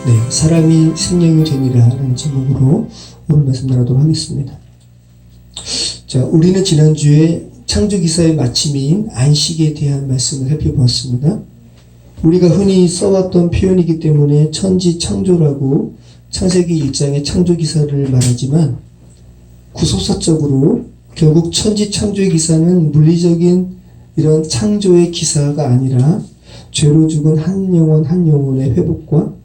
네, 사람이 생명이 되니라 라는 제목으로 오늘 말씀 나누도록 하겠습니다. 자, 우리는 지난주에 창조기사의 마침인 안식에 대한 말씀을 살펴보았습니다. 우리가 흔히 써왔던 표현이기 때문에 천지창조라고 창세기 1장의 창조기사를 말하지만 구속사적으로 결국 천지창조의 기사는 물리적인 이런 창조의 기사가 아니라 죄로 죽은 한 영혼의 회복과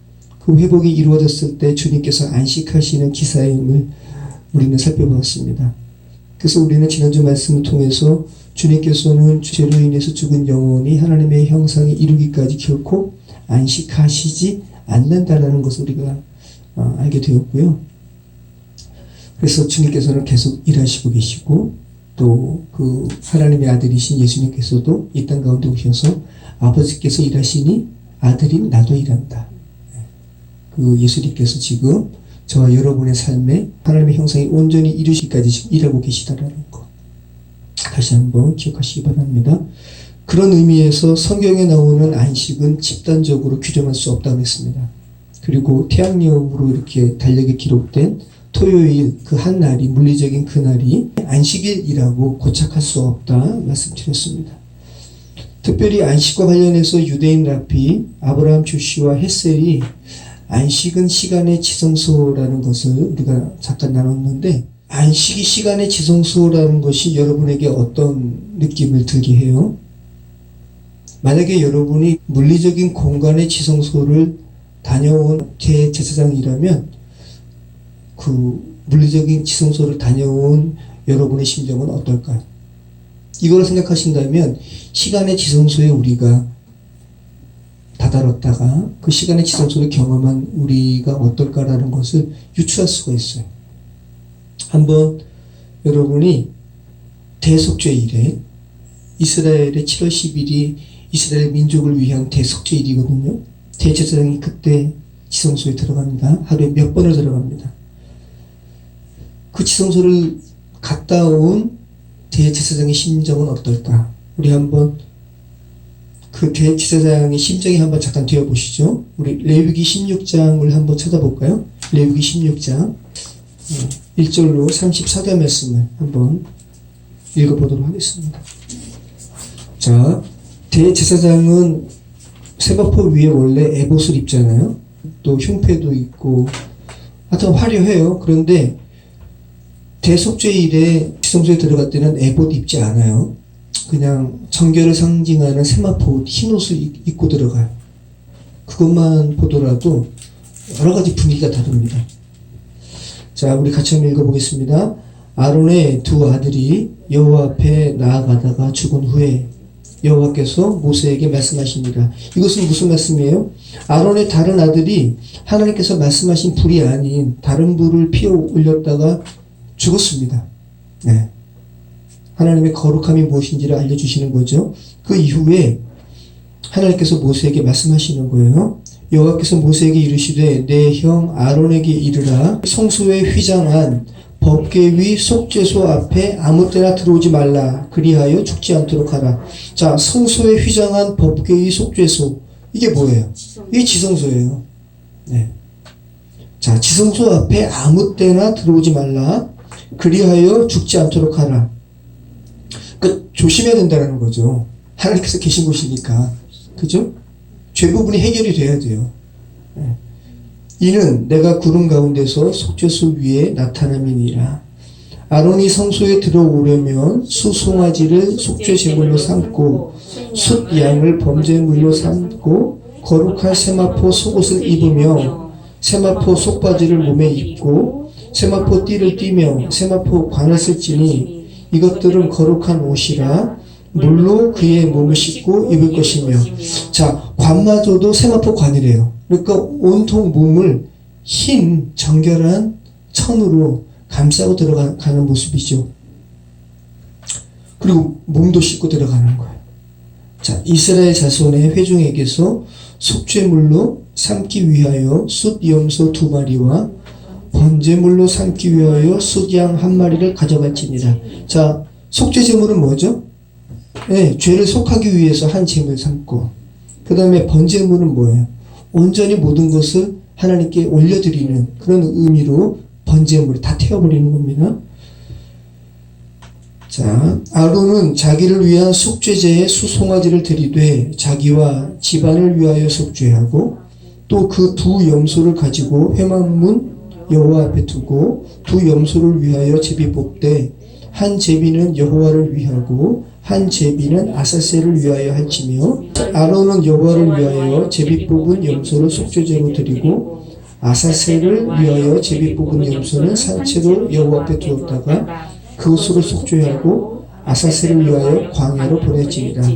그 회복이 이루어졌을 때 주님께서 안식하시는 기사임을 우리는 살펴보았습니다. 그래서 우리는 지난주 말씀을 통해서 주님께서는 죄로 인해서 죽은 영혼이 하나님의 형상에 이루기까지 결코 안식하시지 않는다라는 것을 우리가 알게 되었고요. 그래서 주님께서는 계속 일하시고 계시고 또 그 하나님의 아들이신 예수님께서도 이 땅 가운데 오셔서 아버지께서 일하시니 아들인 나도 일한다. 그 예수님께서 지금 저와 여러분의 삶에 하나님의 형상이 온전히 이루시기까지 지금 일하고 계시다라는 것 다시 한번 기억하시기 바랍니다. 그런 의미에서 성경에 나오는 안식은 집단적으로 규정할 수 없다고 했습니다. 그리고 태양력으로 이렇게 달력에 기록된 토요일 그 한 날이 물리적인 그 날이 안식일이라고 고착할 수 없다 말씀드렸습니다. 특별히 안식과 관련해서 유대인 랍비 아브라함 조시와 헷셀이 안식은 시간의 지성소라는 것을 우리가 잠깐 나눴는데 안식이 시간의 지성소라는 것이 여러분에게 어떤 느낌을 들게 해요? 만약에 여러분이 물리적인 공간의 지성소를 다녀온 제사장이라면 그 물리적인 지성소를 다녀온 여러분의 심정은 어떨까요? 이걸 생각하신다면 시간의 지성소에 우리가 다다랐다가 그 시간의 지성소를 경험한 우리가 어떨까라는 것을 유추할 수가 있어요. 한번 여러분이 대속죄일에 이스라엘의 7월 10일이 이스라엘 민족을 위한 대속죄일이거든요. 대제사장이 그때 지성소에 들어갑니다. 하루에 몇 번을 들어갑니다. 그 지성소를 갔다 온 대제사장의 심정은 어떨까? 우리 한번 그 대제사장의 심정이 한번 잠깐 되어보시죠. 우리 레위기 16장을 한번 찾아볼까요? 레위기 16장 1절로 34절 말씀을 한번 읽어보도록 하겠습니다. 자, 대제사장은 세마포 위에 원래 에봇을 입잖아요. 또 흉패도 있고 하여튼 화려해요. 그런데 대속죄일에 지성소에 들어갈 때는 에봇 입지 않아요. 그냥 정결을 상징하는 세마포 흰 옷을 입고 들어가요. 그것만 보더라도 여러 가지 분위기가 다릅니다. 자, 우리 같이 한번 읽어보겠습니다. 아론의 두 아들이 여호와 앞에 나아가다가 죽은 후에 여호와께서 모세에게 말씀하십니다. 이것은 무슨 말씀이에요? 아론의 다른 아들이 하나님께서 말씀하신 불이 아닌 다른 불을 피워 올렸다가 죽었습니다. 네. 하나님의 거룩함이 무엇인지를 알려주시는 거죠. 그 이후에 하나님께서 모세에게 말씀하시는 거예요. 여호와께서 모세에게 이르시되 내 형 아론에게 이르라 성소에 휘장한 법궤위 속죄소 앞에 아무 때나 들어오지 말라 그리하여 죽지 않도록 하라. 자, 성소에 휘장한 법궤위 속죄소 이게 뭐예요? 이게 지성소예요. 네. 자, 지성소 앞에 아무 때나 들어오지 말라 그리하여 죽지 않도록 하라. 그러니까 조심해야 된다는 거죠. 하나님께서 계신 곳이니까. 그죠? 죄 부분이 해결이 돼야 돼요. 네. 이는 내가 구름 가운데서 속죄소 위에 나타남이니라. 아론이 성소에 들어오려면 수송아지를 속죄 제물로 삼고 숫양을 범죄물로 삼고 거룩한 세마포 속옷을 입으며 세마포 속바지를 몸에 입고 세마포 띠를 띠며 세마포 관을 쓸지니 이것들은 거룩한 옷이라 물로 그의 몸을 씻고 입을 것이며. 자, 관마저도 세마포 관이래요. 그러니까 온통 몸을 흰 정결한 천으로 감싸고 들어가는 모습이죠. 그리고 몸도 씻고 들어가는 거예요. 자, 이스라엘 자손의 회중에게서 속죄물로 삼기 위하여 숫염소 2마리와 번제물로 삼기 위하여 숫양 1마리를 가져갈지니라. 자, 속죄제물은 뭐죠? 네, 죄를 속하기 위해서 한 제물 삼고, 그 다음에 번제물은 뭐예요? 온전히 모든 것을 하나님께 올려드리는 그런 의미로 번제물을 다 태워버리는 겁니다. 자, 아론은 자기를 위한 속죄제에 수송아지를 드리되 자기와 집안을 위하여 속죄하고 또 그 두 염소를 가지고 회막문 여호와 앞에 두고 두 염소를 위하여 제비 뽑되 한 제비는 여호와를 위하고 한 제비는 아사셀을 위하여 할지며 아론은 여호와를 위하여 제비 뽑은 염소를 속죄제로 드리고 아사셀을 위하여 제비 뽑은 염소는 산채로 여호와 앞에 두었다가 그것으로 속죄하고 아사셀을 위하여 광야로 보내지니라.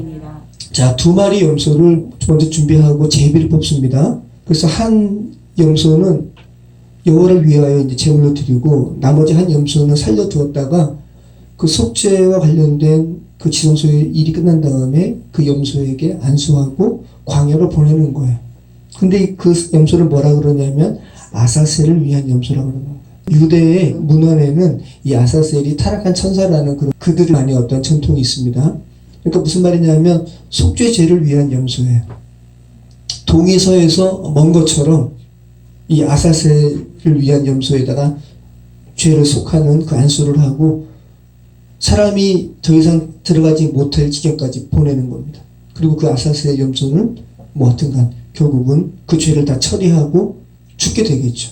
자, 두 마리 염소를 먼저 준비하고 제비를 뽑습니다. 그래서 한 염소는 여호와를 위하여 이제 제물로 드리고 나머지 한 염소는 살려두었다가 그 속죄와 관련된 그 지성소의 일이 끝난 다음에 그 염소에게 안수하고 광야로 보내는 거예요. 근데 그 염소를 뭐라 그러냐면 아사셀을 위한 염소라고 그러는 거예요. 유대의 문헌에는 이 아사셀이 타락한 천사라는 그들만의 어떤 전통이 있습니다. 그러니까 무슨 말이냐면 속죄제를 위한 염소예요. 동의서에서 먼 것처럼 이 아사셀을 위한 염소에다가 죄를 속하는 그 안수를 하고 사람이 더 이상 들어가지 못할 지경까지 보내는 겁니다. 그리고 그 아사셀 염소는 뭐 어떤간 결국은 그 죄를 다 처리하고 죽게 되겠죠.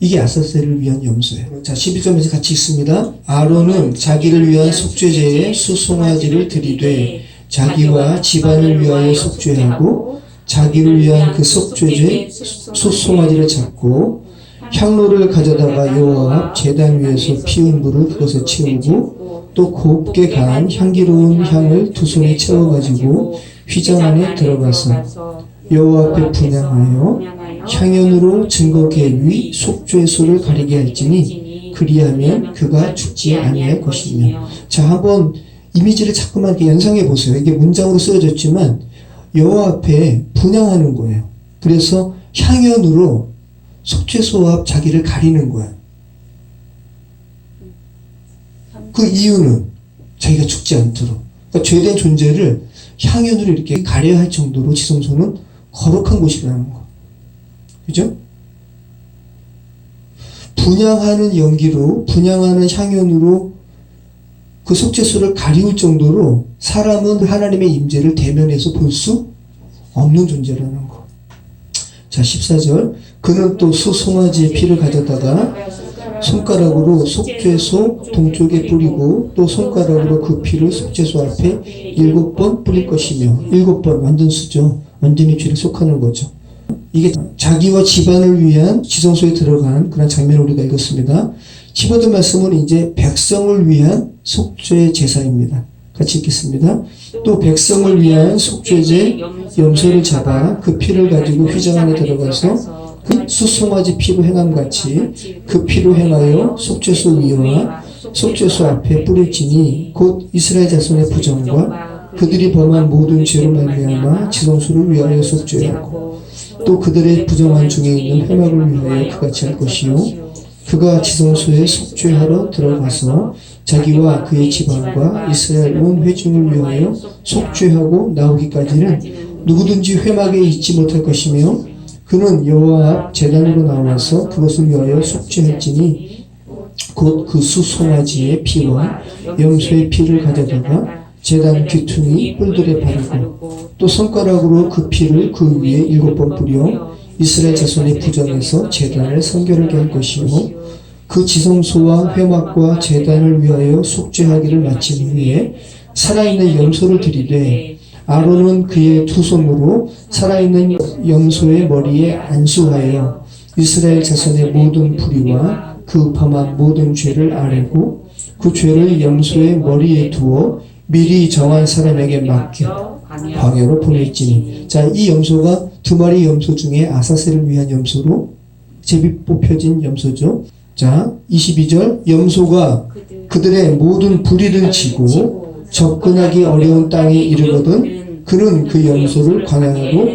이게 아사셀을 위한 염소예요. 자, 11절에서 같이 읽습니다. 아론은 자기를 위한 속죄제에 수송아지를 드리되 자기와 집안을 위하여 속죄하고 자기를 위한 그 속죄제 수송아지를 잡고 향로를 가져다가 여호와 앞 제단 위에서 피운 물을 그것에 채우고 또 곱게 간 향기로운 향을 두 손에 채워가지고 휘장 안에 들어가서 여호와 앞에 분향하여 향연으로 증거계 위 속죄소를 가리게 할지니 그리하면 그가 죽지 아니할 것이며. 자, 한번 이미지를 자꾸만 이렇게 연상해 보세요. 이게 문장으로 쓰여졌지만 여호와 앞에 분향하는 거예요. 그래서 향연으로 속죄소 앞 자기를 가리는 거예요. 그 이유는 자기가 죽지 않도록. 그러니까 죄된 존재를 향연으로 이렇게 가려야 할 정도로 지성소는 거룩한 곳이라는 거. 그죠? 분향하는 연기로, 분향하는 향연으로 그 속죄소를 가리울 정도로 사람은 하나님의 임재를 대면해서 볼 수 없는 존재라는 거. 자, 14절. 그는 또 수송아지의 피를 가져다가 손가락으로 속죄소 동쪽에 뿌리고 또 손가락으로 그 피를 속죄소 앞에 7번 뿌릴 것이며 7번 완전 수죠. 완전히 죄를 속하는 거죠. 이게 자기와 집안을 위한 지성소에 들어간 그런 장면을 우리가 읽었습니다. 15절 말씀은 이제 백성을 위한 속죄 제사입니다. 같이 읽겠습니다. 또 백성을 위한 속죄제 염소를 잡아 그 피를 가지고 휘장 안에 들어가서 그 수송아지 피로 행함같이 그 피로 행하여 속죄소 위와 속죄소 앞에 뿌릴지니 곧 이스라엘 자손의 부정과 그들이 범한 모든 죄로 말미암아 지성소를 위하여 속죄하고 또 그들의 부정한 중에 있는 회막을 위하여 그같이 할 것이요 그가 지성소에 속죄하러 들어가서 자기와 그의 집안과 이스라엘 온 회중을 위하여 속죄하고 나오기까지는 누구든지 회막에 있지 못할 것이며 그는 여호와 앞 제단으로 나와서 그것을 위하여 속죄할지니 곧 그 수송아지의 피와 염소의 피를 가져다가 제단 귀퉁이 뿔들에 바르고 또 손가락으로 그 피를 그 위에 7번 뿌려 이스라엘 자손의 부정에서 제단을 성결하게 할 것이요 그 지성소와 회막과 제단을 위하여 속죄하기를 마친 후에 살아있는 염소를 드리되 아론은 그의 두 손으로 살아있는 염소의 머리에 안수하여 이스라엘 자손의 모든 불의와 그 범한 모든 죄를 아뢰고 그 죄를 염소의 머리에 두어 미리 정한 사람에게 맡겨 광야로 보낼지니. 자, 이 염소가 두 마리 염소 중에 아사셀을 위한 염소로 제비 뽑혀진 염소죠. 자, 22절. 염소가 그들의 모든 불의를 지고 접근하기 어려운 땅에 이르거든 그는 그 염소를 광야로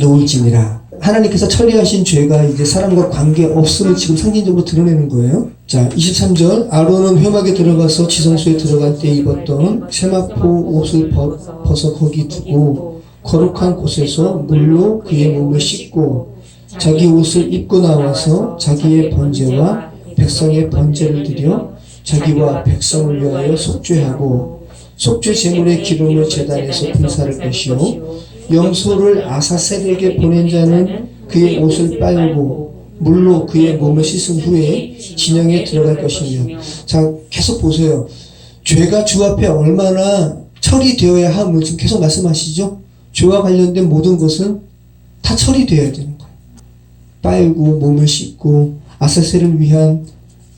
놓을지니라. 하나님께서 처리하신 죄가 이제 사람과 관계 없음을 지금 상징적으로 드러내는 거예요. 자, 23절. 아론은 회막에 들어가서 지성소에 들어갈 때 입었던 세마포 옷을 벗어 거기 두고 거룩한 곳에서 물로 그의 몸을 씻고 자기 옷을 입고 나와서 자기의 번제와 백성의 번제를 드려 자기와 백성을 위하여 속죄하고 속죄 제물의 기름을 제단에서 분사할 것이요 염소를 아사셀에게 보낸 자는 그의 옷을 빨고 물로 그의 몸을 씻은 후에 진영에 들어갈 것이며. 자, 계속 보세요. 죄가 주 앞에 얼마나 처리되어야 함을 지금 계속 말씀하시죠. 죄와 관련된 모든 것은 다 처리되어야 되는 거예요. 빨고 몸을 씻고 아사셀을 위한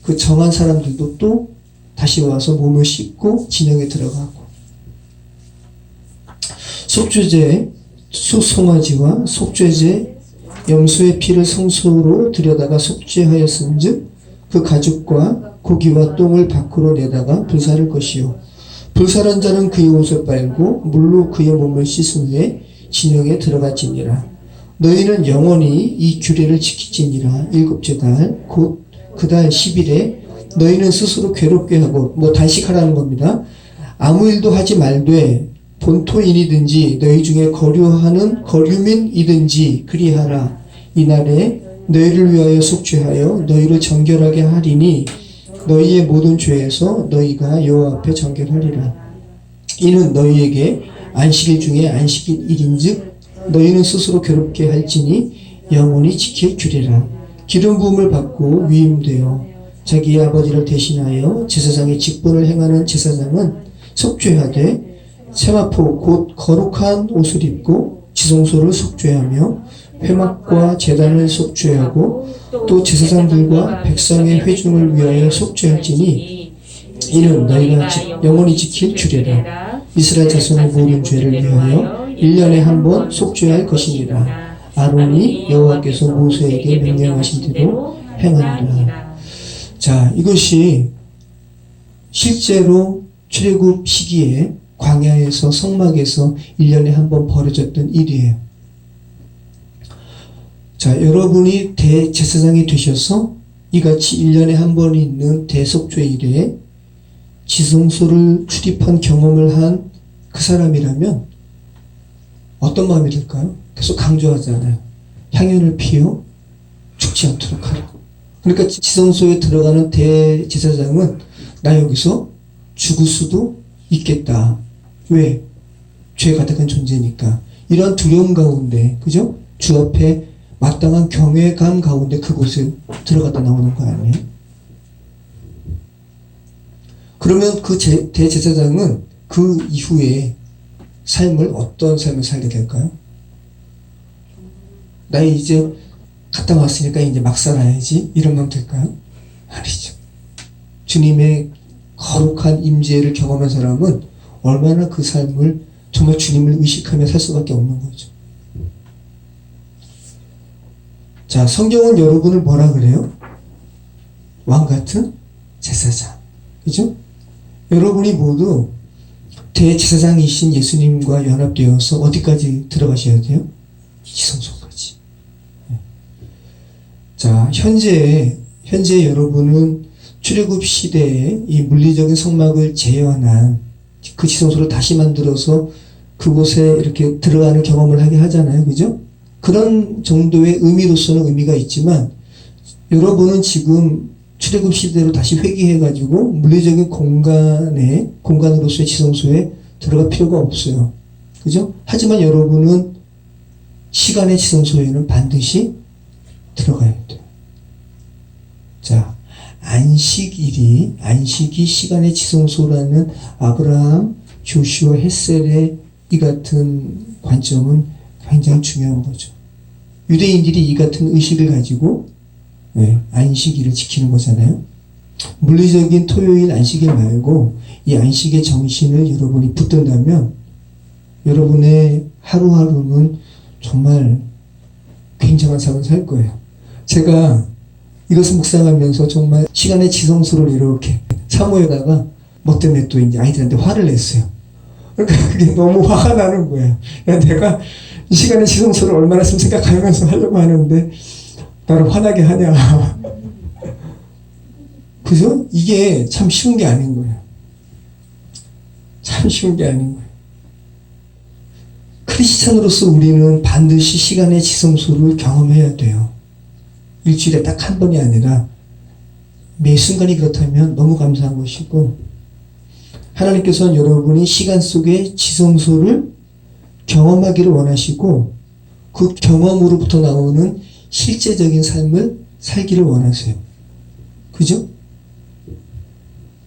그 정한 사람들도 또 다시 와서 몸을 씻고 진영에 들어가고, 속죄제 수송아지와 속죄제 염소의 피를 성소로 들여다가 속죄하였은즉 그 가죽과 고기와 똥을 밖으로 내다가 불사를 것이요 불사른 자는 그의 옷을 빨고 물로 그의 몸을 씻은 후에 진영에 들어갈지니라. 너희는 영원히 이 규례를 지키지니라. 일곱째 달 곧 그 달 10일에 너희는 스스로 괴롭게 하고, 단식하라는 겁니다. 아무 일도 하지 말되 본토인이든지 너희 중에 거류하는 거류민이든지 그리하라. 이날에 너희를 위하여 속죄하여 너희를 정결하게 하리니 너희의 모든 죄에서 너희가 여호와 앞에 정결하리라. 이는 너희에게 안식일 중에 안식일 일인즉 너희는 스스로 괴롭게 할지니 영원히 지킬 규례라. 기름 부음을 받고 위임되어 자기의 아버지를 대신하여 제사장의 직분을 행하는 제사장은 속죄하되 세마포 곧 거룩한 옷을 입고 지성소를 속죄하며 회막과 제단을 속죄하고 또 제사장들과 백성의 회중을 위하여 속죄할지니 이는 너희가 영원히 지킬 규례라. 이스라엘 자손의 모든 죄를 위하여 1년에 한 번 속죄할 것이니라. 아론이 여호와께서 모세에게 명령하신 대로 행하니라. 자, 이것이 실제로 출애굽 시기에 광야에서 성막에서 1년에 한 번 벌어졌던 일이에요. 자, 여러분이 대제사장이 되셔서 이같이 1년에 한 번 있는 대속죄일에 지성소를 출입한 경험을 한 그 사람이라면 어떤 마음이 들까요? 계속 강조하잖아요. 향연을 피워 죽지 않도록 하라. 그러니까 지성소에 들어가는 대제사장은 나 여기서 죽을 수도 있겠다. 왜? 죄 가득한 존재니까. 이런 두려움 가운데, 그죠? 주 앞에 마땅한 경외감 가운데 그곳에 들어갔다 나오는 거 아니에요? 그러면 그 대제사장은 그 이후에 삶을 어떤 삶을 살게 될까요? 나 이제 갔다 왔으니까 이제 막 살아야지 이런 마음 될까요? 아니죠. 주님의 거룩한 임재를 경험한 사람은 얼마나 그 삶을 정말 주님을 의식하며 살 수밖에 없는 거죠. 자, 성경은 여러분을 뭐라 그래요? 왕 같은 제사장. 그죠? 여러분이 모두 대제사장이신 예수님과 연합되어서 어디까지 들어가셔야 돼요? 지성소까지. 자, 현재 여러분은 출애굽 시대에 이 물리적인 성막을 재현한 그 지성소를 다시 만들어서 그곳에 이렇게 들어가는 경험을 하게 하잖아요. 그죠? 그런 정도의 의미로서는 의미가 있지만 여러분은 지금 출애굽 시대로 다시 회귀해가지고 물리적인 공간으로서의 지성소에 들어갈 필요가 없어요. 그죠? 하지만 여러분은 시간의 지성소에는 반드시 들어가야 돼요. 자, 안식이 시간의 지성소라는 아브라함, 조슈아, 헷셀의 이 같은 관점은 굉장히 중요한 거죠. 유대인들이 이 같은 의식을 가지고 안식일을 지키는 거잖아요. 물리적인 토요일 안식일 말고 이 안식의 정신을 여러분이 붙든다면 여러분의 하루하루는 정말 굉장한 삶을 살 거예요. 제가 이것을 묵상하면서 정말 시간의 지성소를 이렇게 사모에다가 뭐 때문에 또 이제 아이들한테 화를 냈어요. 그러니까 그게 너무 화가 나는 거예요. 내가 이 시간의 지성소를 얼마나 생각하면서 하려고 하는데 나를 화나게 하냐. 그죠? 이게 참 쉬운 게 아닌 거예요. 참 쉬운 게 아닌 거예요. 크리스찬으로서 우리는 반드시 시간의 지성소를 경험해야 돼요. 일주일에 딱 한 번이 아니라 매 순간이 그렇다면 너무 감사한 것이고, 하나님께서는 여러분이 시간 속에 지성소를 경험하기를 원하시고, 그 경험으로부터 나오는 실제적인 삶을 살기를 원하세요. 그죠?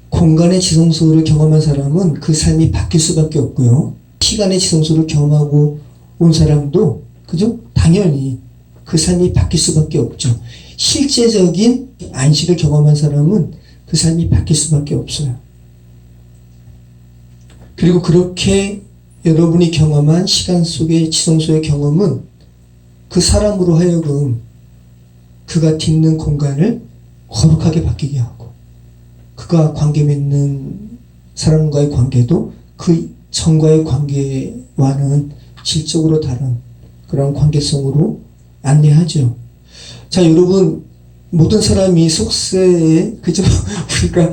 공간의 지성소를 경험한 사람은 그 삶이 바뀔 수밖에 없고요. 시간의 지성소를 경험하고 온 사람도, 그죠? 당연히 그 삶이 바뀔 수밖에 없죠. 실제적인 안식을 경험한 사람은 그 삶이 바뀔 수밖에 없어요. 그리고 그렇게 여러분이 경험한 시간 속의 지성소의 경험은 그 사람으로 하여금 그가 딛는 공간을 거룩하게 바뀌게 하고, 그가 관계 맺는 사람과의 관계도 그 전과의 관계와는 질적으로 다른 그런 관계성으로 안내하죠. 자, 여러분, 모든 사람이 속세에, 그죠? 우리가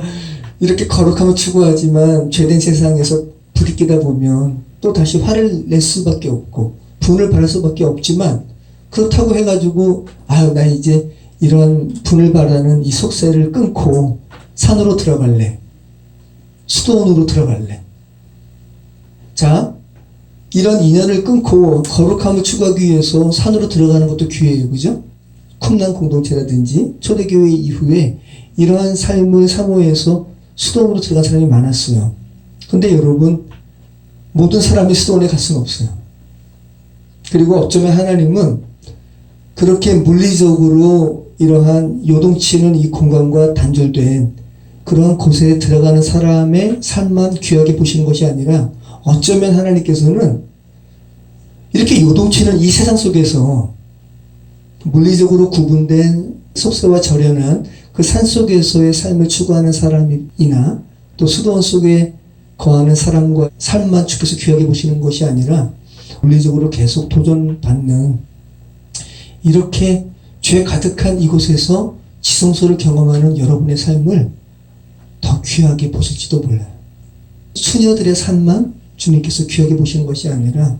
이렇게 거룩함을 추구하지만 죄된 세상에서 부딪히다 보면 또 다시 화를 낼 수밖에 없고 분을 발할 수밖에 없지만, 그렇다고 해가지고 나 이제 이런 분을 바라는 이 속세를 끊고 산으로 들어갈래, 수도원으로 들어갈래. 자, 이런 인연을 끊고 거룩함을 추구하기 위해서 산으로 들어가는 것도 기회예요. 그죠? 쿰난 공동체라든지 초대교회 이후에 이러한 삶을 사모해서 수도원으로 들어간 사람이 많았어요. 근데 여러분, 모든 사람이 수도원에 갈 수는 없어요. 그리고 어쩌면 하나님은 그렇게 물리적으로 이러한 요동치는 이 공간과 단절된 그런 곳에 들어가는 사람의 삶만 귀하게 보시는 것이 아니라, 어쩌면 하나님께서는 이렇게 요동치는 이 세상 속에서 물리적으로 구분된 속세와 절연한 그 산속에서의 삶을 추구하는 사람이나 또 수도원 속에 거하는 사람과 삶만 주께서 귀하게 보시는 것이 아니라, 물리적으로 계속 도전받는 이렇게 죄 가득한 이곳에서 지성소를 경험하는 여러분의 삶을 더 귀하게 보실지도 몰라요. 수녀들의 삶만 주님께서 귀하게 보시는 것이 아니라,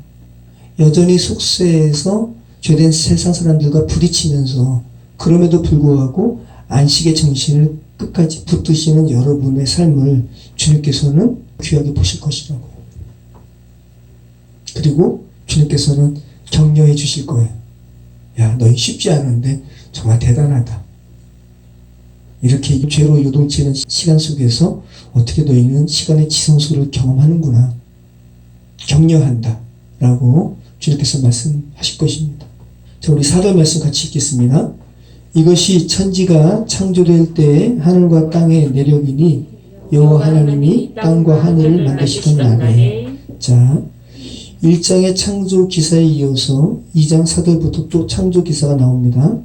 여전히 속세에서 죄된 세상 사람들과 부딪히면서 그럼에도 불구하고 안식의 정신을 끝까지 붙드시는 여러분의 삶을 주님께서는 귀하게 보실 것이라고요. 그리고 주님께서는 격려해 주실 거예요. 야, 너희 쉽지 않은데 정말 대단하다. 이렇게 죄로 요동치는 시간 속에서 어떻게 너희는 시간의 지성소를 경험하는구나. 격려한다. 라고 주님께서 말씀하실 것입니다. 자, 우리 사도 말씀 같이 읽겠습니다. 이것이 천지가 창조될 때에 하늘과 땅의 내력이니 여호와 하나님이 땅과 하늘을 만드시던 날에. 자, 1장의 창조 기사에 이어서 2장 4절부터 또 창조 기사가 나옵니다.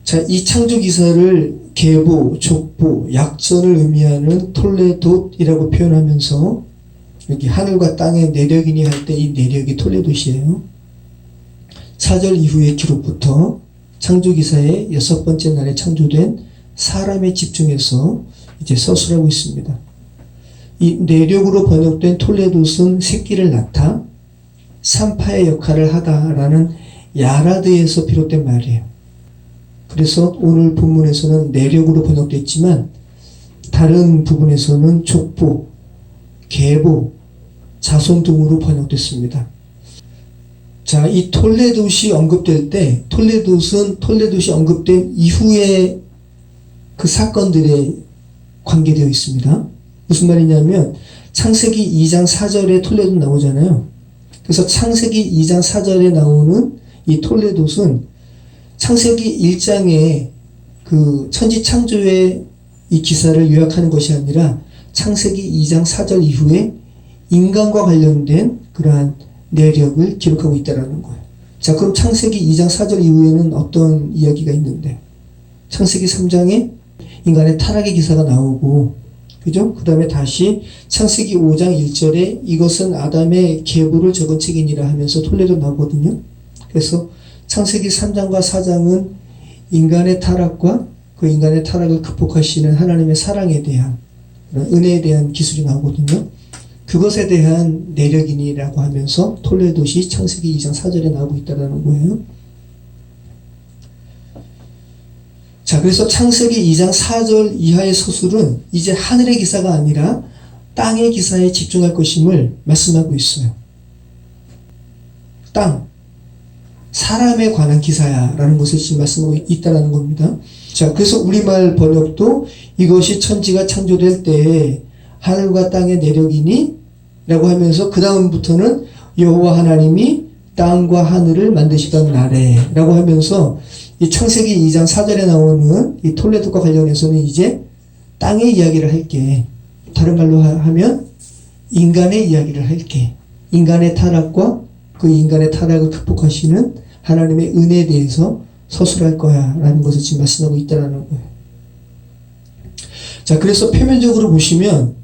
자, 이 창조 기사를 계보, 족보, 약전을 의미하는 톨레돗이라고 표현하면서, 여기 하늘과 땅의 내력이니 할 때 이 내력이 톨레돗이에요. 4절 이후의 기록부터 창조 기사의 6번째 날에 창조된 사람에 집중해서 이제 서술하고 있습니다. 이 내력으로 번역된 톨레돗은 새끼를 낳다, 산파의 역할을 하다라는 야라드에서 비롯된 말이에요. 그래서 오늘 본문에서는 내력으로 번역됐지만 다른 부분에서는 족보, 계보, 자손 등으로 번역됐습니다. 자, 이 톨레돗이 언급될 때, 톨레돗이 언급된 이후에 그 사건들에 관계되어 있습니다. 무슨 말이냐면, 창세기 2장 4절에 톨레돗 나오잖아요. 그래서 창세기 2장 4절에 나오는 이 톨레돗은 창세기 1장의 그 천지 창조의 이 기사를 요약하는 것이 아니라 창세기 2장 4절 이후에 인간과 관련된 그러한 내력을 기록하고 있다는 거예요. 자, 그럼 창세기 2장 4절 이후에는 어떤 이야기가 있는데, 창세기 3장에 인간의 타락의 기사가 나오고, 그죠? 그 다음에 다시 창세기 5장 1절에 이것은 아담의 계보를 적은 책이니라 하면서 톨레돗 나오거든요. 그래서 창세기 3장과 4장은 인간의 타락과 그 인간의 타락을 극복하시는 하나님의 사랑에 대한, 은혜에 대한 기술이 나오거든요. 그것에 대한 내력이니라고 하면서 톨레도시 창세기 2장 4절에 나오고 있다는 거예요. 자, 그래서 창세기 2장 4절 이하의 서술은 이제 하늘의 기사가 아니라 땅의 기사에 집중할 것임을 말씀하고 있어요. 땅, 사람에 관한 기사야라는 것을 지금 말씀하고 있다는 겁니다. 자, 그래서 우리말 번역도 이것이 천지가 창조될 때에 하늘과 땅의 내력이니 라고 하면서 그 다음부터는 여호와 하나님이 땅과 하늘을 만드시던 날에 라고 하면서 이 창세기 2장 4절에 나오는 이 톨레도과 관련해서는 이제 땅의 이야기를 할게. 다른 말로 하면 인간의 이야기를 할게. 인간의 타락과 그 인간의 타락을 극복하시는 하나님의 은혜에 대해서 서술할 거야 라는 것을 지금 말씀하고 있다는 거예요. 자, 그래서 표면적으로 보시면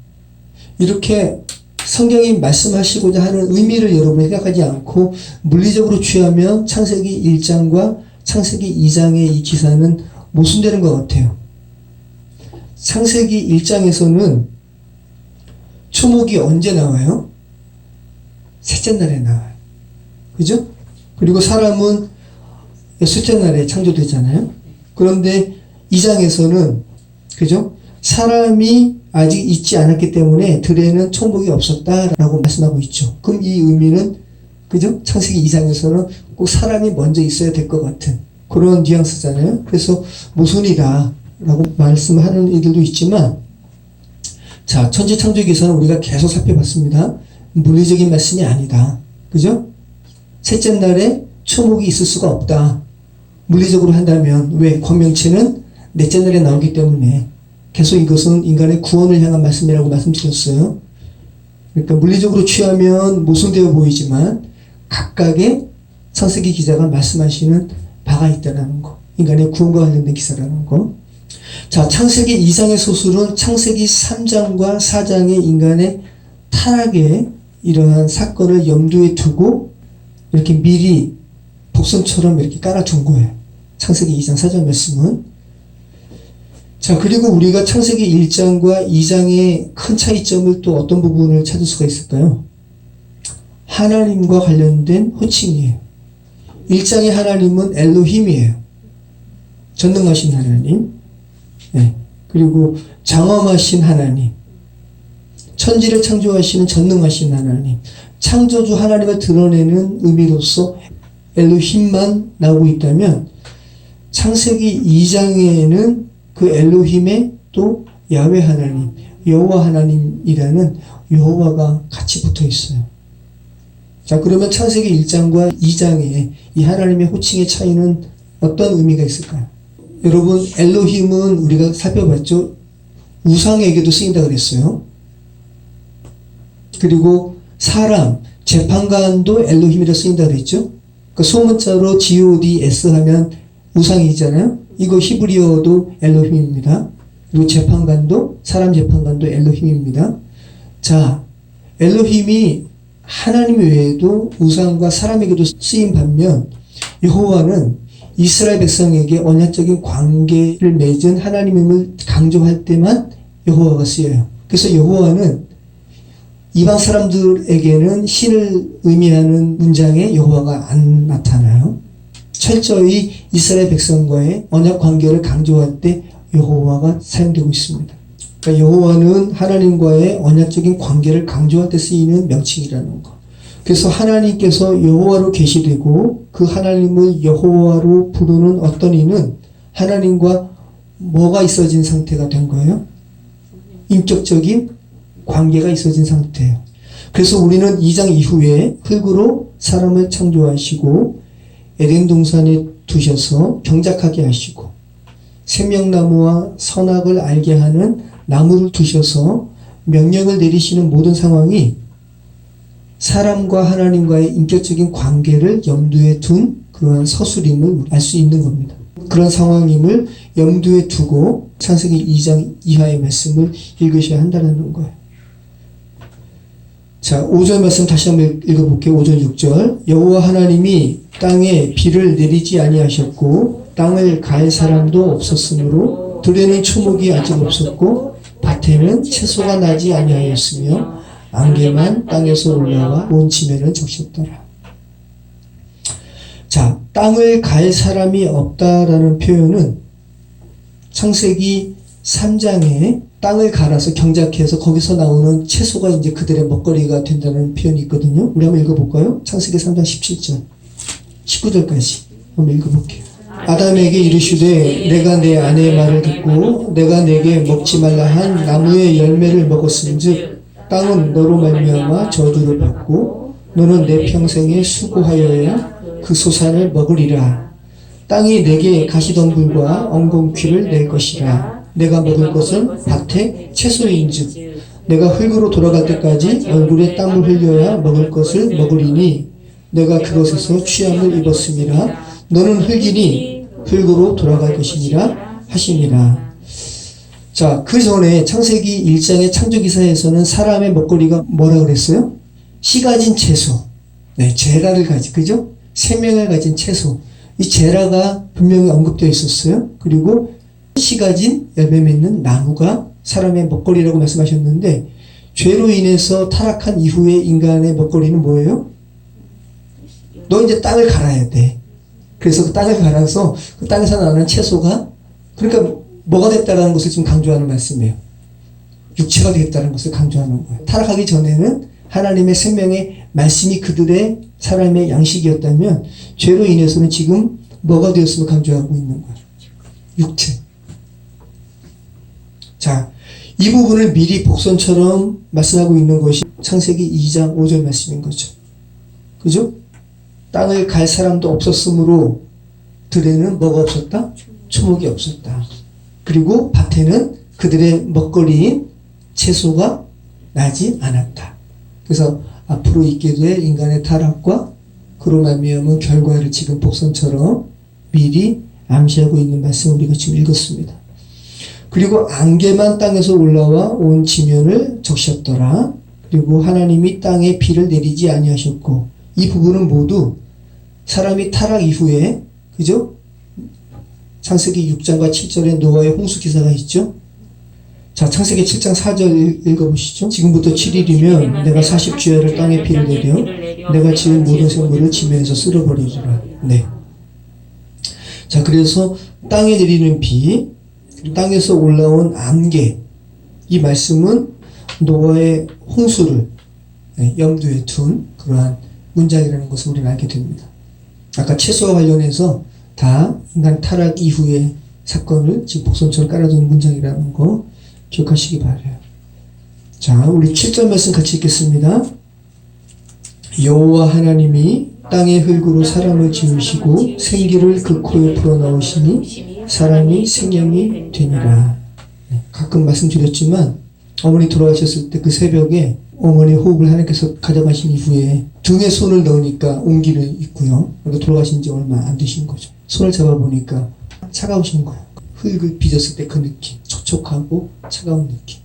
이렇게 성경이 말씀하시고자 하는 의미를 여러분이 생각하지 않고 물리적으로 취하면 창세기 1장과 창세기 2장의 이 기사는 모순되는 것 같아요. 창세기 1장에서는 초목이 언제 나와요? 셋째 날에 나와요. 그죠? 그리고 사람은 셋째 날에 창조되잖아요. 그런데 2장에서는 그죠? 사람이 아직 있지 않았기 때문에 들에는 초목이 없었다라고 말씀하고 있죠. 그럼 이 의미는 그죠? 창세기 2장에서는 꼭 사람이 먼저 있어야 될 것 같은 그런 뉘앙스잖아요. 그래서 모순이다 라고 말씀하는 이들도 있지만, 자, 천지 창조 기사는 우리가 계속 살펴봤습니다. 물리적인 말씀이 아니다. 그죠? 셋째 날에 초목이 있을 수가 없다. 물리적으로 한다면 왜? 권명체는 넷째 날에 나오기 때문에 계속 이것은 인간의 구원을 향한 말씀이라고 말씀드렸어요. 그러니까 물리적으로 취하면 모순되어 보이지만 각각의 창세기 기자가 말씀하시는 바가 있다는 거. 인간의 구원과 관련된 기사라는 거. 자, 창세기 2장의 소술은 창세기 3장과 4장의 인간의 타락의 이러한 사건을 염두에 두고 이렇게 미리 복선처럼 이렇게 깔아둔 거예요. 창세기 2장 4절 말씀은. 자, 그리고 우리가 창세기 1장과 2장의 큰 차이점을 또 어떤 부분을 찾을 수가 있을까요? 하나님과 관련된 호칭이에요. 1장의 하나님은 엘로힘이에요. 전능하신 하나님. 네. 그리고 장엄하신 하나님. 천지를 창조하시는 전능하신 하나님. 창조주 하나님을 드러내는 의미로서 엘로힘만 나오고 있다면 창세기 2장에는 그 엘로힘의 또 야훼 하나님, 여호와 하나님이라는 여호와가 같이 붙어 있어요. 자, 그러면 창세기 1장과 2장의 이 하나님의 호칭의 차이는 어떤 의미가 있을까요? 여러분, 엘로힘은 우리가 살펴봤죠. 우상에게도 쓰인다 그랬어요. 그리고 사람, 재판관도 엘로힘이라 쓰인다 그랬죠. 그러니까 소문자로 GODS 하면 우상이잖아요. 이거 히브리어도 엘로힘입니다. 그리고 재판관도, 사람 재판관도 엘로힘입니다. 자, 엘로힘이 하나님 외에도 우상과 사람에게도 쓰인 반면 여호와는 이스라엘 백성에게 언약적인 관계를 맺은 하나님임을 강조할 때만 여호와가 쓰여요. 그래서 여호와는 이방 사람들에게는 신을 의미하는 문장에 여호와가 안 나타나요. 철저히 이스라엘 백성과의 언약 관계를 강조할 때 여호와가 사용되고 있습니다. 그러니까 여호와는 하나님과의 언약적인 관계를 강조할 때 쓰이는 명칭이라는 것. 그래서 하나님께서 여호와로 계시되고 그 하나님을 여호와로 부르는 어떤 이는 하나님과 뭐가 있어진 상태가 된 거예요? 인격적인 관계가 있어진 상태예요. 그래서 우리는 2장 이후에 흙으로 사람을 창조하시고 에덴 동산에 두셔서 경작하게 하시고 생명나무와 선악을 알게 하는 나무를 두셔서 명령을 내리시는 모든 상황이 사람과 하나님과의 인격적인 관계를 염두에 둔 그러한 서술임을 알 수 있는 겁니다. 그런 상황임을 염두에 두고 창세기 2장 이하의 말씀을 읽으셔야 한다는 거예요. 자, 5절 말씀 다시 한번 읽어볼게요. 5절 6절. 여호와 하나님이 땅에 비를 내리지 아니하셨고 땅을 갈 사람도 없었으므로 들에는 초목이 아직 없었고 밭에는 채소가 나지 아니하였으며 안개만 땅에서 올라와 온 지면을 적셨더라. 자, 땅을 갈 사람이 없다라는 표현은 창세기 3장에 땅을 갈아서 경작해서 거기서 나오는 채소가 이제 그들의 먹거리가 된다는 표현이 있거든요. 우리 한번 읽어볼까요? 창세기 3장 17절 19절까지 한번 읽어볼게요. 아담에게 이르시되 내가 내 아내의 말을 듣고 내가 내게 먹지 말라 한 나무의 열매를 먹었은즉 땅은 너로 말미암아 저주를 받고 너는 내 평생에 수고하여야 그 소산을 먹으리라. 땅이 내게 가시덤불과 엉겅퀴를 낼 것이라. 내가 먹을 것은 밭의 채소인즉 내가 흙으로 돌아갈 때까지 얼굴에 땀을 흘려야 먹을 것을 먹으리니 내가 그것에서 취함을 입었음이라. 너는 흙이니 흙으로 돌아갈 것이니라 하시니라. 자, 그 전에 창세기 1장의 창조기사에서는 사람의 먹거리가 뭐라 그랬어요? 씨 가진 채소. 네, 제라를 가진, 그죠? 생명을 가진 채소. 이 제라가 분명히 언급되어 있었어요. 그리고 씨 가진 열매 맺는 나무가 사람의 먹거리라고 말씀하셨는데, 죄로 인해서 타락한 이후에 인간의 먹거리는 뭐예요? 너 이제 땅을 갈아야 돼. 그래서 그 땅을 갈아서 그 땅에서 나는 채소가, 그러니까 뭐가 됐다라는 것을 지금 강조하는 말씀이에요. 육체가 되겠다는 것을 강조하는 거예요. 타락하기 전에는 하나님의 생명의 말씀이 그들의 사람의 양식이었다면 죄로 인해서는 지금 뭐가 되었음을 강조하고 있는 거예요. 육체. 자, 이 부분을 미리 복선처럼 말씀하고 있는 것이 창세기 2장 5절 말씀인 거죠. 그죠? 땅을 갈 사람도 없었으므로 들에는 뭐가 없었다? 초목이 없었다. 그리고 밭에는 그들의 먹거리인 채소가 나지 않았다. 그래서 앞으로 있게 될 인간의 타락과 그로 말미암은 결과를 지금 복선처럼 미리 암시하고 있는 말씀을 우리가 지금 읽었습니다. 그리고 안개만 땅에서 올라와 온 지면을 적셨더라. 그리고 하나님이 땅에 비를 내리지 아니하셨고, 이 부분은 모두 사람이 타락 이후에, 그죠? 창세기 6장과 7절에 노아의 홍수 기사가 있죠. 자, 창세기 7장 4절 읽어보시죠. 지금부터 7일이면 내가 40주야를 땅에 비를 내려 내가 지은 모든 생물을 지면에서 쓸어버리리라. 네. 자, 그래서 땅에 내리는 비, 땅에서 올라온 안개, 이 말씀은 노아의 홍수를 염두에 둔 그러한 문장이라는 것을 우리는 알게 됩니다. 아까 채소와 관련해서 다 인간 타락 이후의 사건을 지금 복선처럼 깔아두는 문장이라는 거 기억하시기 바라요. 자, 우리 7절 말씀 같이 읽겠습니다. 여호와 하나님이 땅의 흙으로 사람을 지으시고 생기를 그 코에 불어넣으시니 사람이 생명이 되니라. 가끔 말씀드렸지만 어머니 돌아가셨을 때 그 새벽에 어머니 호흡을 하나님께서 가져가신 이후에 등에 손을 넣으니까 온기를 있고요. 그러니까 돌아가신 지 얼마 안 되신 거죠. 손을 잡아보니까 차가우신 거예요. 흙을 빚었을 때 그 느낌, 촉촉하고 차가운 느낌.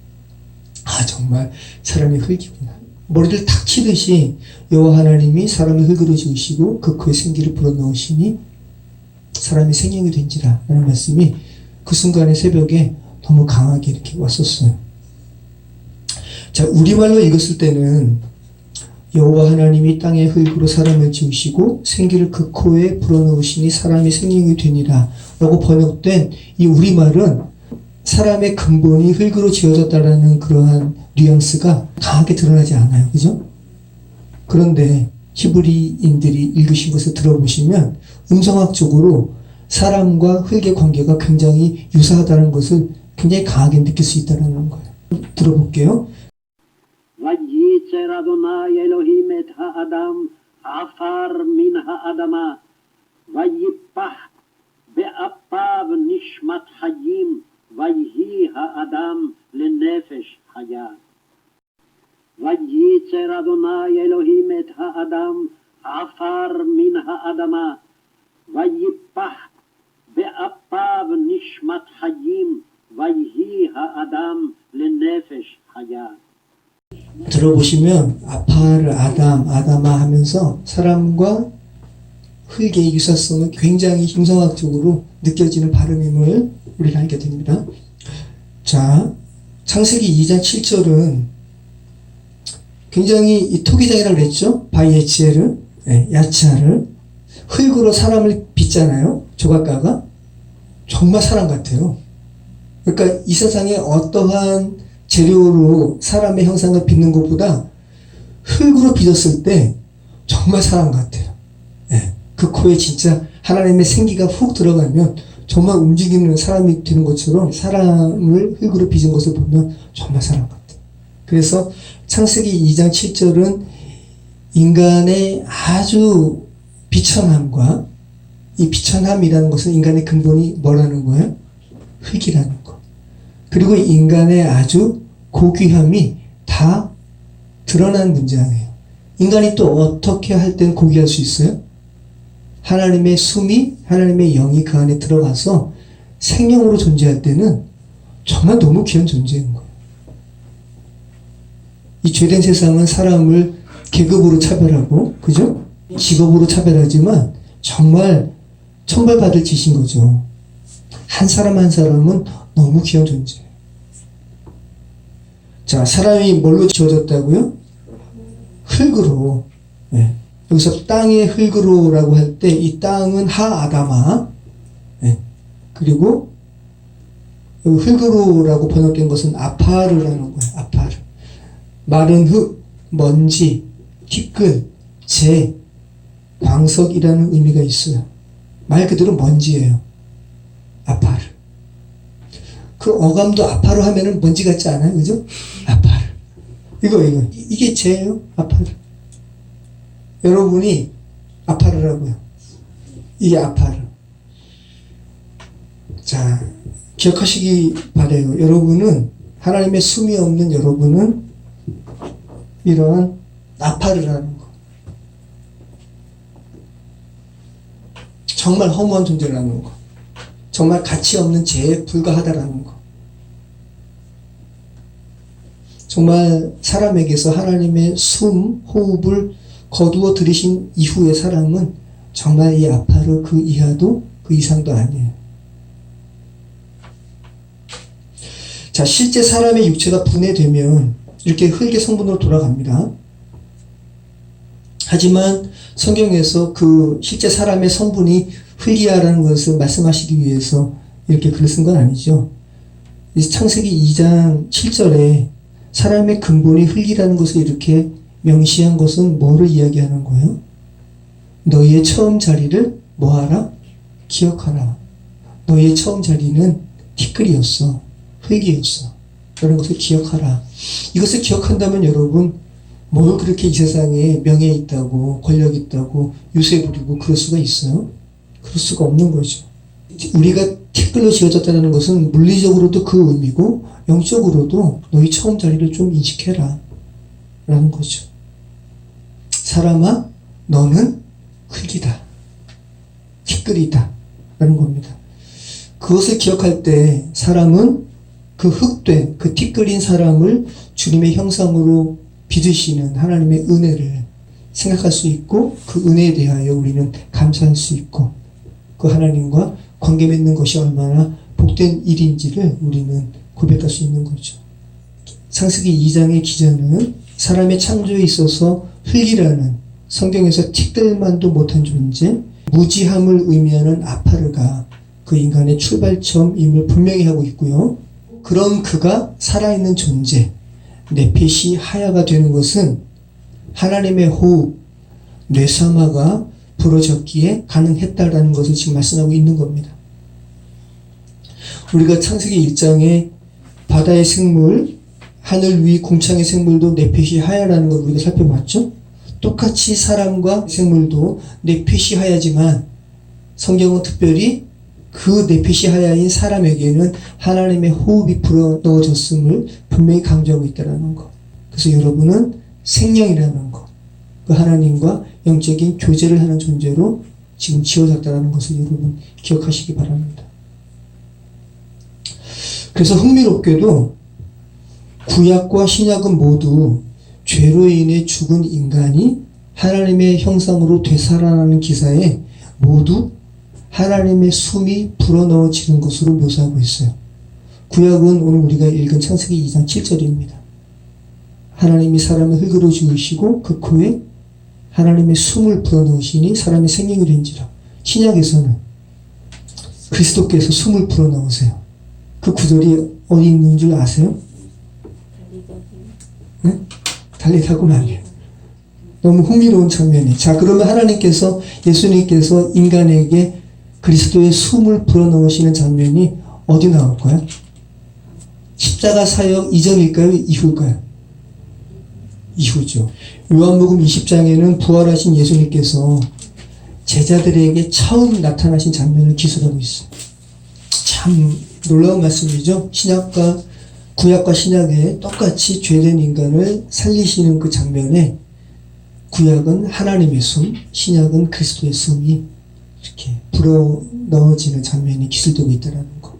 아, 정말 사람이 흙이구나. 머리를 탁 치듯이 여호와 하나님이 사람을 흙으로 지으시고 그 코에 생기를 불어넣으시니 사람이 생명이 된지라 라는 말씀이 그 순간의 새벽에 너무 강하게 이렇게 왔었어요. 자, 우리말로 읽었을 때는 여호와 하나님이 땅의 흙으로 사람을 지으시고 생기를 그 코에 불어넣으시니 사람이 생명이 되니라 라고 번역된 이 우리말은 사람의 근본이 흙으로 지어졌다라는 그러한 뉘앙스가 강하게 드러나지 않아요. 그죠? 그런데 히브리인들이 읽으신 것을 들어보시면 음성학적으로 사람과 흙의 관계가 굉장히 유사하다는 것을 굉장히 강하게 느낄 수 있다는 거예요. 들어볼게요. וייצר אדוני אלוהים את האדם עפר מן האדמה ויפח באפיו נשמת חיים ויהי האדם לנפש חיה. וייצר אדוני אלוהים את האדם עפר מן האדמה ויפח באפיו נשמת חיים ויהי האדם לנפש חיה. 들어보시면 아파를 아담아 하면서 사람과 흙의 유사성을 굉장히 형상학적으로 느껴지는 발음임을 우리는 알게 됩니다. 자, 창세기 2장 7절은 굉장히 이 토기장이라고 그랬죠? 바이에치에를, 야치아를. 흙으로 사람을 빚잖아요. 조각가가. 정말 사람 같아요. 그러니까 이 세상에 어떠한 재료로 사람의 형상을 빚는 것보다 흙으로 빚었을 때 정말 사람 같아요. 그 코에 진짜 하나님의 생기가 훅 들어가면 정말 움직이는 사람이 되는 것처럼 사람을 흙으로 빚은 것을 보면 정말 사람 같아요. 그래서 창세기 2장 7절은 인간의 아주 비천함과 이 비천함이라는 것은 인간의 근본이 뭐라는 거예요? 흙이라는 거. 그리고 인간의 아주 고귀함이 다 드러난 문장이에요. 인간이 또 어떻게 할 땐 고귀할 수 있어요? 하나님의 숨이, 하나님의 영이 그 안에 들어가서 생명으로 존재할 때는 정말 너무 귀한 존재인 거예요. 이 죄된 세상은 사람을 계급으로 차별하고, 그죠? 직업으로 차별하지만 정말 천벌받을 짓인 거죠. 한 사람 한 사람은 너무 귀한 존재예요. 자, 사람이 뭘로 지어졌다고요? 흙으로. 여기서 땅의 흙으로라고 할 때 이 땅은 하아다마, 그리고 흙으로라고 번역된 것은 아파르라는 거예요. 아파르. 마른 흙, 먼지, 티끌, 재, 광석이라는 의미가 있어요. 말 그대로 먼지예요. 아파르. 그 어감도 아파르 하면은 먼지 같지 않아요? 그죠? 아파르. 이게 재예요. 아파르. 여러분이 아파르라고요. 이게 아파르. 자, 기억하시기 바라요. 여러분은, 하나님의 숨이 없는 여러분은 이러한 아파르라는 거. 정말 허무한 존재라는 거. 정말 가치 없는 죄에 불과하다라는 거. 정말 사람에게서 하나님의 숨, 호흡을 거두어 들이신 이후의 사람은 정말 이 아파르 그 이하도 그 이상도 아니에요. 자, 실제 사람의 육체가 분해되면 이렇게 흙의 성분으로 돌아갑니다. 하지만 성경에서 그 실제 사람의 성분이 흙이야라는 것을 말씀하시기 위해서 이렇게 글을 쓴 건 아니죠. 창세기 2장 7절에 사람의 근본이 흙이라는 것을 이렇게 명시한 것은 뭐를 이야기하는 거예요? 너희의 처음 자리를 뭐하라? 기억하라. 너희의 처음 자리는 티끌이었어. 흙이었어. 그런 것을 기억하라. 이것을 기억한다면 여러분, 뭘 그렇게 이 세상에 명예 있다고, 권력 있다고, 유세 부리고 그럴 수가 있어요? 그럴 수가 없는 거죠. 우리가 티끌로 지어졌다는 것은 물리적으로도 그 의미고, 영적으로도 너희 처음 자리를 좀 인식해라. 라는 거죠. 사람아, 너는 흙이다. 티끌이다. 라는 겁니다. 그것을 기억할 때 사람은 그 흙된, 그 티끌인 사람을 주님의 형상으로 빚으시는 하나님의 은혜를 생각할 수 있고, 그 은혜에 대하여 우리는 감사할 수 있고, 그 하나님과 관계 맺는 것이 얼마나 복된 일인지를 우리는 고백할 수 있는 거죠. 창세기 2장의 기자는 사람의 창조에 있어서 흙이라는 성경에서 티끌만도 못한 존재, 무지함을 의미하는 아파르가 그 인간의 출발점임을 분명히 하고 있고요. 그런 그가 살아있는 존재, 네펫이 하야가 되는 것은 하나님의 호흡, 뇌사마가 부러졌기에 가능했다라는 것을 지금 말씀하고 있는 겁니다. 우리가 창세기 1장에 바다의 생물, 하늘 위 궁창의 생물도 네펫이 하야라는 걸 우리가 살펴봤죠? 똑같이 사람과 생물도 네펫이 하야지만 성경은 특별히 그 네펫이 하야인 사람에게는 하나님의 호흡이 불어넣어졌음을 분명히 강조하고 있다는 것. 그래서 여러분은 생명이라는 것, 그 하나님과 영적인 교제를 하는 존재로 지금 지어졌다는 것을 여러분 기억하시기 바랍니다. 그래서 흥미롭게도 구약과 신약은 모두 죄로 인해 죽은 인간이 하나님의 형상으로 되살아나는 기사에 모두 하나님의 숨이 불어넣어지는 것으로 묘사하고 있어요. 구약은 오늘 우리가 읽은 창세기 2장 7절입니다. 하나님이 사람을 흙으로 지으시고 그 코에 하나님의 숨을 불어넣으시니 사람이 생명이 된지라. 신약에서는 그리스도께서 숨을 불어넣으세요. 그 구절이 어디 있는 줄 아세요? 네? 달리다고는 아니에요. 너무 흥미로운 장면이에요. 자, 그러면 하나님께서, 예수님께서 인간에게 그리스도의 숨을 불어넣으시는 장면이 어디 나올까요? 십자가 사역 이전일까요? 이후일까요? 이후죠. 요한복음 20장에는 부활하신 예수님께서 제자들에게 처음 나타나신 장면을 기술하고 있어요. 참 놀라운 말씀이죠. 구약과 신약에 똑같이 죄된 인간을 살리시는 그 장면에 구약은 하나님의 숨, 신약은 그리스도의 숨이 이렇게 불어넣어지는 장면이 기술되고 있다는 거.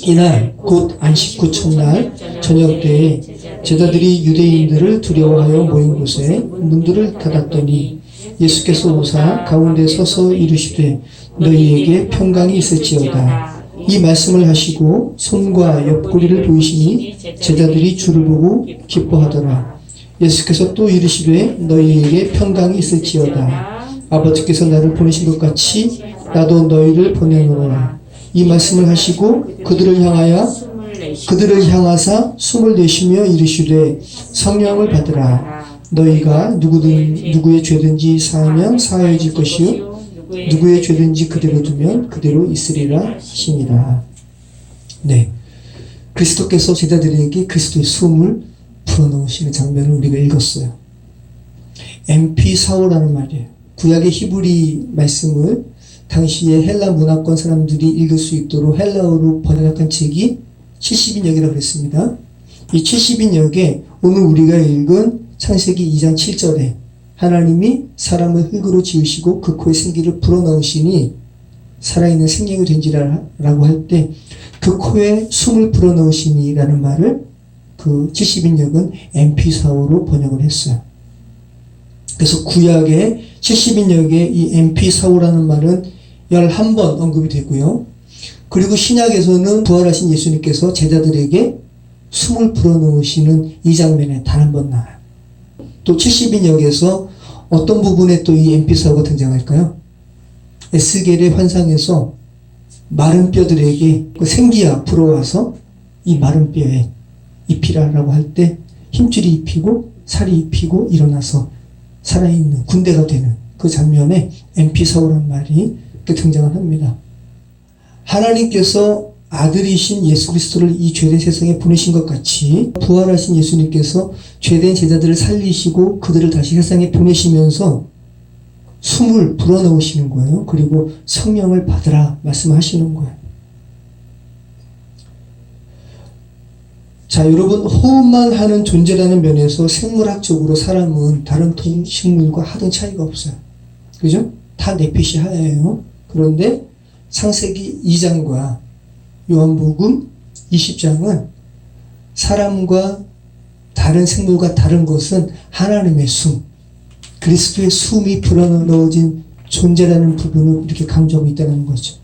이날 곧 안식 후 첫날 저녁 때에 제자들이 유대인들을 두려워하여 모인 곳에 문들을 닫았더니 예수께서 오사 가운데 서서 이르시되 너희에게 평강이 있을지어다. 이 말씀을 하시고 손과 옆구리를 보이시니 제자들이 주를 보고 기뻐하더라. 예수께서 또 이르시되 너희에게 평강이 있을지어다. 아버지께서 나를 보내신 것 같이 나도 너희를 보내노라. 이 말씀을 하시고 그들을 향하사 숨을 내쉬며 이르시되 성령을 받으라. 너희가 누구의 죄든지 사하면 사하여질 것이요 누구의 죄든지 그대로 두면 그대로 있으리라 하시니라. 네, 그리스도께서 제자들에게 그리스도의 숨을 불어넣으시는 장면을 우리가 읽었어요. MP4호라는 말이에요. 구약의 히브리 말씀을 당시에 헬라 문화권 사람들이 읽을 수 있도록 헬라어로 번역한 책이 70인역이라고 그랬습니다. 이 70인역에 오늘 우리가 읽은 창세기 2장 7절에 하나님이 사람을 흙으로 지으시고 그 코에 생기를 불어넣으시니 살아있는 생명이 된지라고 할 때 그 코에 숨을 불어넣으시니 라는 말을 그 70인역은 MP4호로 번역을 했어요. 그래서 구약의 70인역의 이 MP4호라는 말은 11번 언급이 되고요. 그리고 신약에서는 부활하신 예수님께서 제자들에게 숨을 불어넣으시는 이 장면에 단 한 번 나와요. 또 70인역에서 어떤 부분에 또 이 MP4호가 등장할까요? 에스겔의 환상에서 마른 뼈들에게 그 생기가 불어와서 이 마른 뼈에 입히라라고 할 때 힘줄이 입히고 살이 입히고 일어나서 살아있는 군대가 되는 그 장면에 MP4호라는 말이 등장을 합니다. 하나님께서 아들이신 예수 그리스도를 이 죄된 세상에 보내신 것 같이 부활하신 예수님께서 죄된 제자들을 살리시고 그들을 다시 세상에 보내시면서 숨을 불어넣으시는 거예요. 그리고 성령을 받으라 말씀하시는 거예요. 자, 여러분, 호흡만 하는 존재라는 면에서 생물학적으로 사람은 다른 동식물과 하등 차이가 없어요. 그죠? 다 내핏이 하얘요. 그런데 창세기 2장과 요한복음 20장은 사람과 다른 생물과 다른 것은 하나님의 숨, 그리스도의 숨이 불어넣어진 존재라는 부분을 이렇게 강조하고 있다는 거죠.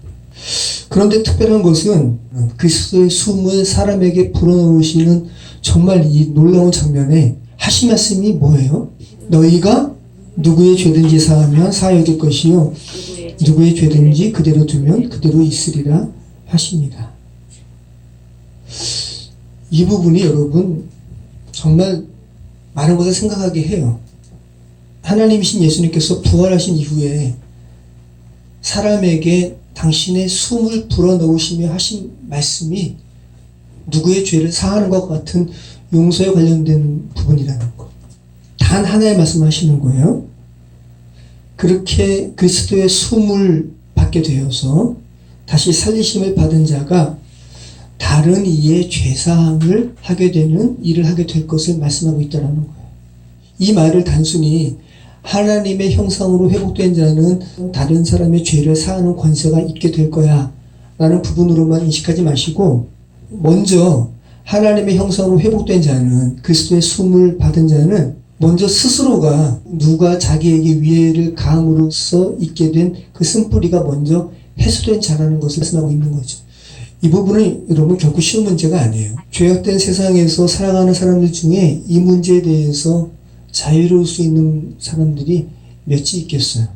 그런데 특별한 것은 그리스도의 숨을 사람에게 불어넣으시는 정말 이 놀라운 장면에 하신 말씀이 뭐예요? 너희가 누구의 죄든지 사하면 사하여질 것이요 누구의 죄든지 그대로 두면 그대로 있으리라 하십니다. 이 부분이 여러분 정말 많은 것을 생각하게 해요. 하나님이신 예수님께서 부활하신 이후에 사람에게 당신의 숨을 불어넣으시며 하신 말씀이 누구의 죄를 사하는 것과 같은 용서에 관련된 부분이라는 것. 단 하나의 말씀을 하시는 거예요. 그렇게 그리스도의 숨을 받게 되어서 다시 살리심을 받은 자가 다른 이의 죄사함을 하게 되는 일을 하게 될 것을 말씀하고 있다는 거예요. 이 말을 단순히 하나님의 형상으로 회복된 자는 다른 사람의 죄를 사하는 권세가 있게 될 거야 라는 부분으로만 인식하지 마시고 먼저 하나님의 형상으로 회복된 자는 그리스도의 숨을 받은 자는 먼저 스스로가 누가 자기에게 위해를 가함으로써 있게 된 그 쓴뿌리가 먼저 해소된 자라는 것을 말씀하고 있는 거죠. 이 부분은 여러분 결코 쉬운 문제가 아니에요. 죄악된 세상에서 살아가는 사람들 중에 이 문제에 대해서 자유로울 수 있는 사람들이 몇이 있겠어요.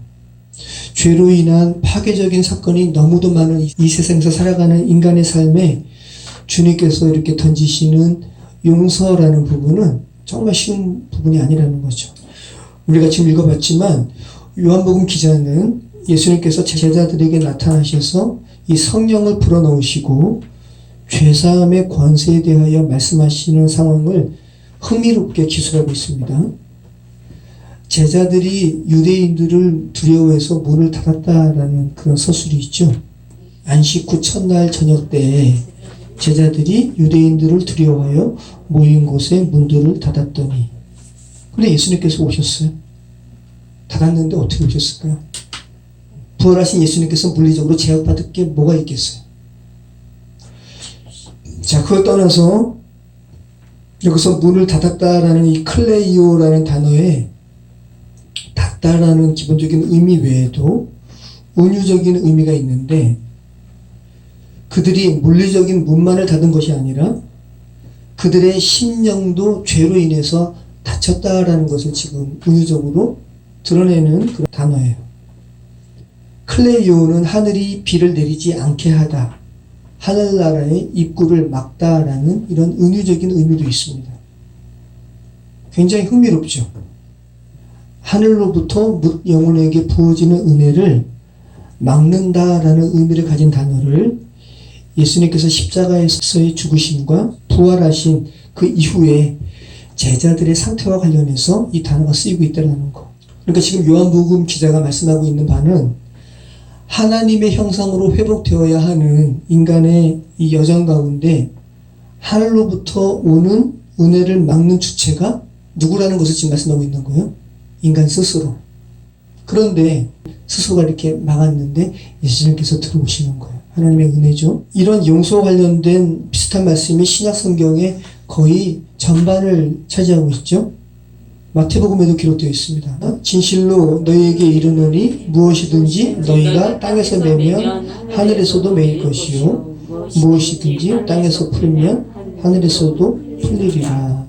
죄로 인한 파괴적인 사건이 너무도 많은 이 세상에서 살아가는 인간의 삶에 주님께서 이렇게 던지시는 용서라는 부분은 정말 쉬운 부분이 아니라는 거죠. 우리가 지금 읽어봤지만 요한복음 기자는 예수님께서 제자들에게 나타나셔서 이 성령을 불어넣으시고 죄사함의 권세에 대하여 말씀하시는 상황을 흥미롭게 기술하고 있습니다. 제자들이 유대인들을 두려워해서 문을 닫았다라는 그런 서술이 있죠. 안식 후 첫날 저녁 때에 제자들이 유대인들을 두려워하여 모인 곳에 문들을 닫았더니, 근데 예수님께서 오셨어요. 닫았는데 어떻게 오셨을까요? 부활하신 예수님께서 물리적으로 제약받을 게 뭐가 있겠어요? 자, 그걸 떠나서 여기서 문을 닫았다라는 이 클레이오라는 단어에 닫다라는 기본적인 의미 외에도 은유적인 의미가 있는데, 그들이 물리적인 문만을 닫은 것이 아니라 그들의 심령도 죄로 인해서 닫혔다라는 것을 지금 은유적으로 드러내는 그런 단어예요. 클레이오는 하늘이 비를 내리지 않게 하다, 하늘나라의 입구를 막다라는 이런 은유적인 의미도 있습니다. 굉장히 흥미롭죠. 하늘로부터 영혼에게 부어지는 은혜를 막는다라는 의미를 가진 단어를 예수님께서 십자가에서의 죽으심과 부활하신 그 이후에 제자들의 상태와 관련해서 이 단어가 쓰이고 있다는 거. 그러니까 지금 요한복음 기자가 말씀하고 있는 바는 하나님의 형상으로 회복되어야 하는 인간의 이 여정 가운데 하늘로부터 오는 은혜를 막는 주체가 누구라는 것을 지금 말씀하고 있는 거예요. 인간 스스로. 그런데 스스로가 이렇게 막았는데 예수님께서 들어오시는 거예요. 하나님의 은혜죠. 이런 용서와 관련된 비슷한 말씀이 신약 성경에 거의 전반을 차지하고 있죠. 마태복음에도 기록되어 있습니다. 진실로 너희에게 이르노니 무엇이든지 너희가 땅에서 매면 하늘에서도 매일 것이요 무엇이든지 땅에서 풀면 하늘에서도 풀리리라.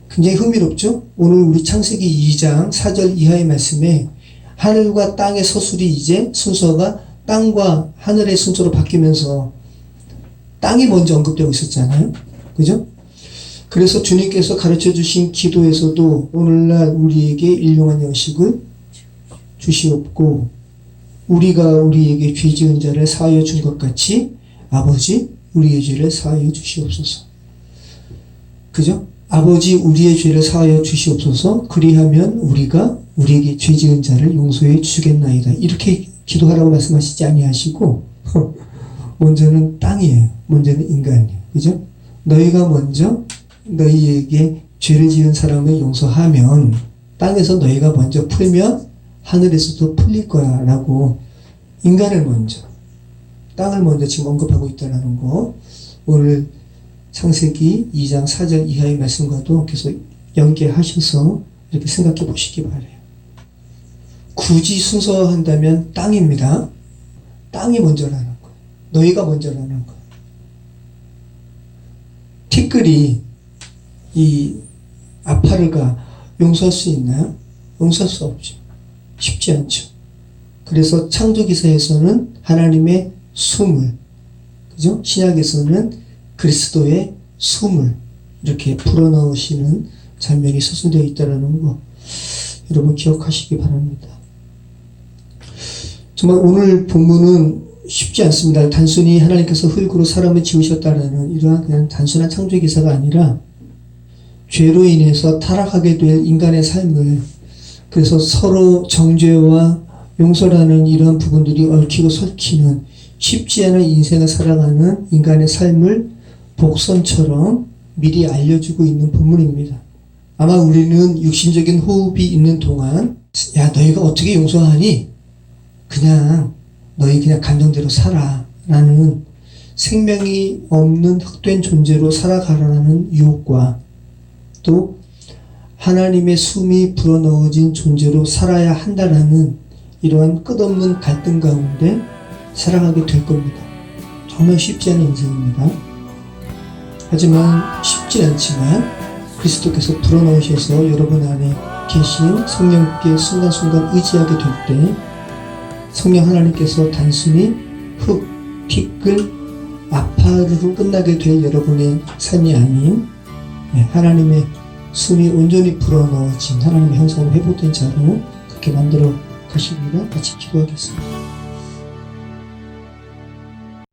굉장히 흥미롭죠? 오늘 우리 창세기 2장 4절 이하의 말씀에 하늘과 땅의 서술이 이제 순서가 땅과 하늘의 순서로 바뀌면서 땅이 먼저 언급되고 있었잖아요. 그죠? 그래서 주님께서 가르쳐 주신 기도에서도 오늘날 우리에게 일용할 양식을 주시옵고 우리가 우리에게 죄 지은 자를 사하여 준 것 같이 아버지 우리의 죄를 사하여 주시옵소서. 그죠? 아버지 우리의 죄를 사하여 주시옵소서. 그리하면 우리가 우리에게 죄 지은 자를 용서해 주겠나이다. 이렇게 기도하라고 말씀하시지 아니하시고 먼저는 땅이에요. 먼저는 인간이에요. 그죠? 너희가 먼저 너희에게 죄를 지은 사람을 용서하면 땅에서 너희가 먼저 풀면 하늘에서도 풀릴 거야 라고 인간을 먼저 땅을 먼저 지금 언급하고 있다는 거 오늘 창세기 2장 4절 이하의 말씀과도 계속 연계하셔서 이렇게 생각해 보시기 바라요. 굳이 순서한다면 땅입니다. 땅이 먼저라는 거예요. 너희가 먼저라는 거예요. 티끌이 이 아파르가 용서할 수 있나요? 용서할 수 없죠. 쉽지 않죠. 그래서 창조기사에서는 하나님의 숨을, 그죠? 신약에서는 그리스도의 숨을 이렇게 불어넣으시는 장면이 서술되어 있다는 거 여러분 기억하시기 바랍니다. 정말 오늘 본문은 쉽지 않습니다. 단순히 하나님께서 흙으로 사람을 지으셨다라는 이러한 그냥 단순한 창조기사가 아니라 죄로 인해서 타락하게 될 인간의 삶을 그래서 서로 정죄와 용서라는 이런 부분들이 얽히고 설키는 쉽지 않은 인생을 살아가는 인간의 삶을 복선처럼 미리 알려주고 있는 본문입니다. 아마 우리는 육신적인 호흡이 있는 동안 야 너희가 어떻게 용서하니? 그냥 너희 그냥 감정대로 살아 라는 생명이 없는 흙된 존재로 살아가라는 유혹과 또 하나님의 숨이 불어넣어진 존재로 살아야 한다라는 이러한 끝없는 갈등 가운데 살아가게 될 겁니다. 정말 쉽지 않은 인생입니다. 하지만 쉽지 않지만 그리스도께서 불어넣으셔서 여러분 안에 계신 성령께 순간순간 의지하게 될 때 성령 하나님께서 단순히 흙, 티끌, 아파로 끝나게 될 여러분의 삶이 아닌 하나님의 숨이 온전히 불어넣어진 하나님의 형상으로 회복된 자로 그렇게 만들어 가시기를 같이 기도하겠습니다.